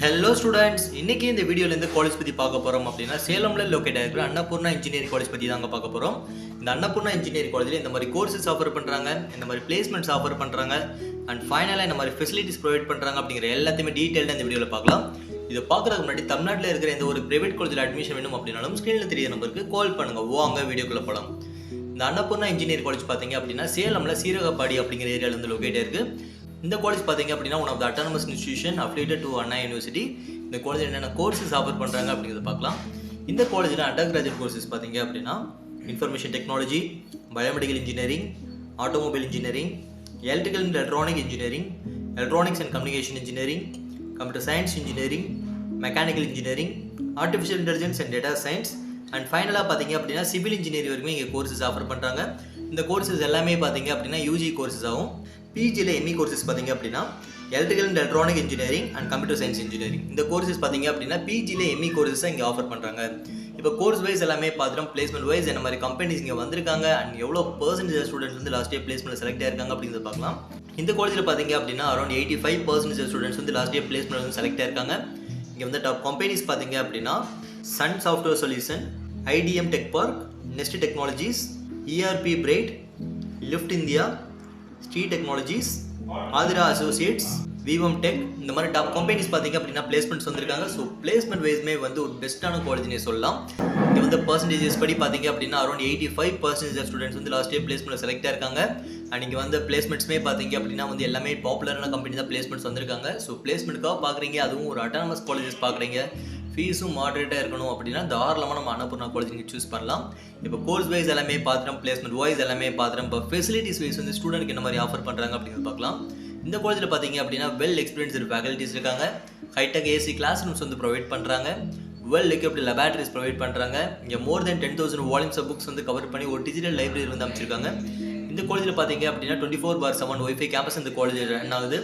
Hello students, இன்னைக்கு இந்த வீடியோல இந்த காலேஜ் பத்தி பார்க்க போறோம் அப்படினா சேலம்ல லொகேட் ஆயிருக்கிற அன்னபூர்ணா இன்ஜினியரிங் காலேஜ் பத்தி தாங்க பார்க்க போறோம். இந்த அன்னபூர்ணா இன்ஜினியரிங் காலேஜ்ல இந்த மாதிரி கோர்சஸ் ஆஃபர் பண்றாங்க, இந்த மாதிரி பிளேஸ்மெண்ட்ஸ் ஆஃபர் பண்றாங்க and ஃபைனலா இந்த மாதிரி ஃபெசிலிட்டிஸ் ப்ரொவைட் பண்றாங்க அப்படிங்கற எல்லாத்தையுமே டீடைலா இந்த வீடியோல பார்க்கலாம். இத பார்க்கறதுக்கு முன்னாடி தமிழ்நாட்டுல இருக்கிற எந்த ஒரு பிரைவேட் காலேஜ்ல அட்மிஷன் வேணும் அப்படினாலும் ஸ்கிரீன்ல தெரிய நம்பருக்கு கால் பண்ணுங்க. வாங்க வீடியோக்குள்ள போலாம். இந்த அன்னபூர்ணா இன்ஜினியரிங் காலேஜ் பாத்தீங்க அப்படினா சேலம்ல சீரகப்பாடி அப்படிங்கற ஏரியால இருந்து லொகேட் ஆயிருக்கு. இந்த காலேஜ் பாத்தீங்க அப்படினா one of the autonomous institution affiliated to Anna University. இந்த காலேஜ்ல என்னென்ன கோர்சஸ் ஆஃபர் பண்றாங்க அப்படிங்கறத பார்க்கலாம். இந்த காலேஜ்ல அண்டர் கிராஜுவேட் கோர்சஸ் பாத்தீங்க அப்படினா information technology, biomedical engineering, automobile engineering, electrical and electronic engineering, electronics and communication engineering, computer science engineering, mechanical engineering, artificial intelligence and data science and ஃபைனலாக பார்த்தீங்க அப்படின்னா சிவில் இன்ஜினியரிங் வரைக்கும் இங்கே கோர்சஸ் ஆஃபர் பண்ணுறாங்க. இந்த courses எல்லாமே பார்த்தீங்க அப்படின்னா யூஜி கோர்சஸ் ஆகும். பிஜியில் எம்இ கோர்சஸ் பார்த்தீங்க அப்படின்னா electrical and electronic engineering and computer science engineering. இந்த கோர்சஸ் பார்த்தீங்க அப்படின்னா பிஜியில் எம்இ கோர்சஸாக இங்கே ஆஃபர் பண்ணுறாங்க. இப்போ கோர்ஸ் வைஸ் எல்லாமே பார்த்துட்டோம். பிளேஸ்மெண்ட் வைஸ் என்ன மாதிரி கம்பெனிஸ் இங்கே வந்திருக்காங்க அண்ட் எவ்வளோ பர்சன்டேஜ் ஸ்டூடெண்ட்ஸ் வந்து லாஸ்ட் இயர் பிளேஸ்மெண்ட் செலக்ட் ஆயிருக்காங்க அப்படிங்கிறத பார்க்கலாம். இந்த காலேஜில் பார்த்தீங்க அப்படின்னா அரௌண்ட் 85% ஸ்டூடெண்ட்ஸ் வந்து லாஸ்ட் இயர் பிளேஸ்மெண்ட் வந்து செலக்ட் ஆயிருக்காங்க. இங்கே வந்து டாப் கம்பெனிஸ் பார்த்தீங்க அப்படின்னா Sun software solution, IDM Tech Park, Nest Technologies, ERP Bright, Lift India, Street Technologies, Adira Associates, Vivum Tech. இந்த மாதிரி டாப் கம்பெனிஸ் பார்த்தீங்க அப்படின்னா பிளேஸ்மெண்ட்ஸ் வந்திருக்காங்க. ஸோ பிளேஸ்மெண்ட் வைஸ்மே வந்து ஒரு பெஸ்ட்டான காலேஜ்னே சொல்லலாம். இங்கே வந்து பர்சன்டேஜஸ் படி பார்த்தீங்க அப்படின்னா அரௌண்ட் 85% ஸ்டூடெண்ட்ஸ் வந்து லாஸ்ட் இயர் பிளேஸ்மெண்ட் செலக்ட் ஆயிருக்காங்க. அண்ட் இங்கே வந்து பிளேஸ்மெண்ட்ஸ்மே பார்த்தீங்க அப்படின்னா வந்து எல்லாமே பாப்புலரான கம்பெனி தான் பிளேஸ்மெண்ட்ஸ் வந்திருக்காங்க. ஸோ பிளேஸ்மெண்ட்காக பார்க்குறீங்க, அதுவும் ஒரு அட்டானமஸ் காலேஜஸ் பார்க்குறீங்க, ஃபீஸும் மாடரேட்டாக இருக்கணும் அப்படின்னா தாராளமாக நம்ம அன்னபூர்ணா காலேஜ் நீங்கள் சூஸ் பண்ணலாம். இப்போ கோர்ஸ் வைஸ் எல்லாமே பார்த்துட்டோம், பிளேஸ்மெண்ட் வைஸ் எல்லாமே பார்த்துட்டோம். இப்போ ஃபெசிலிட்டிஸ் வைஸ் வந்து ஸ்டூடெண்ட்க்கு என்ன மாதிரி ஆஃபர் பண்ணுறாங்க அப்படிங்கிறது பார்க்கலாம். இந்த காலேஜில் பார்த்தீங்க அப்படின்னா வெல் எக்ஸ்பீரியன்ஸ்டு ஃபேக்கல்ட்டிஸ் இருக்காங்க. ஹைடெக் ஏசி கிளாஸ் ரூம்ஸ் வந்து ப்ரொவைட் பண்ணுறாங்க. வெல் எக்யூப்டு லெபார்டரிஸ் ப்ரொவைட் பண்ணுறாங்க. இங்கே மோர் தென் 10,000 வால்யூம்ஸ் ஆஃப் புக்ஸ் வந்து கவர் பண்ணி ஒரு டிஜிட்டல் லைப்ரரி வந்து அமைச்சிருக்காங்க. இந்த காலேஜில் பார்த்தீங்க அப்படின்னா 24/7 ஒய்ஃபை கேம்பஸ் இந்த காலேஜ் ரன் ஆகுது.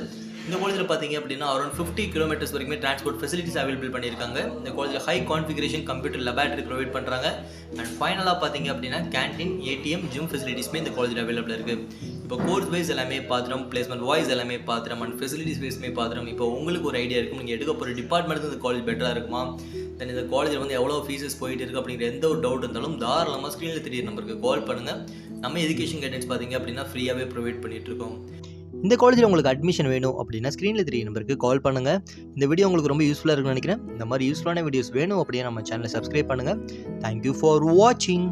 இந்த காலேஜில் பார்த்தீங்க அப்படின்னா அரௌண்ட் 50 கிலோமீட்டர்ஸ் வரைக்குமே டிரான்ஸ்போர்ட் ஃபெசிலிட்டிஸ் அவைலபிள் பண்ணியிருக்காங்க. இந்த காலேஜில் high configuration computer laboratory provide பண்ணுறாங்க. அண்ட் ஃபைனலாக பார்த்தீங்க அப்படின்னா கேன்டீன், ஏடிஎம், ஜிம் ஃபெசிலிட்டிஸ்மே இந்த காலேஜில் அவைலபிள் இருக்குது. இப்போ கோர்ஸ் வைஸ் எல்லாமே பார்த்துறோம், பிளேஸ்மெண்ட் வைஸ் எல்லாமே பார்த்துறோம், அண்ட் ஃபெசிலிட்டிஸ் வைஸ்மே பார்த்துறோம். இப்போ உங்களுக்கு ஒரு ஐடியா இருக்கும், நீங்கள் எடுக்க போகிற டிபார்ட்மெண்ட் இந்த காலேஜ் பெட்டராக இருக்குமா, தென் இந்த காலேஜில் வந்து எவ்வளோ ஃபீஸஸ் போயிட்டு இருக்குது அப்படிங்கிற எந்த ஒரு டவுட் இருந்தாலும் தாராளமாக ஸ்க்ரீனில் தெரிய நம்பருக்கு கால் பண்ணுங்கள். நம்ம எஜுகேஷன் கைடன்ஸ் பார்த்தீங்க அப்படின்னா ஃப்ரீயாகவே ப்ரொவைட் பண்ணிகிட்டு இருக்கோம். இந்த காலேஜில் உங்களுக்கு அட்மிஷன் வேணும் அப்படின்னா ஸ்க்ரீனில் தெரிய நம்பருக்கு கால் பண்ணுங்கள். இந்த வீடியோ உங்களுக்கு ரொம்ப யூஸ்ஃபுல்லாக இருக்குன்னு நினைக்கிறேன். இந்த மாதிரி யூஸ்ஃபுல்லான வீடியோஸ் வேணும் அப்படின்னா நம்ம சேனலை சப்ஸ்கிரைப் பண்ணுங்கள். தேங்க்யூ ஃபார் வாட்சிங்.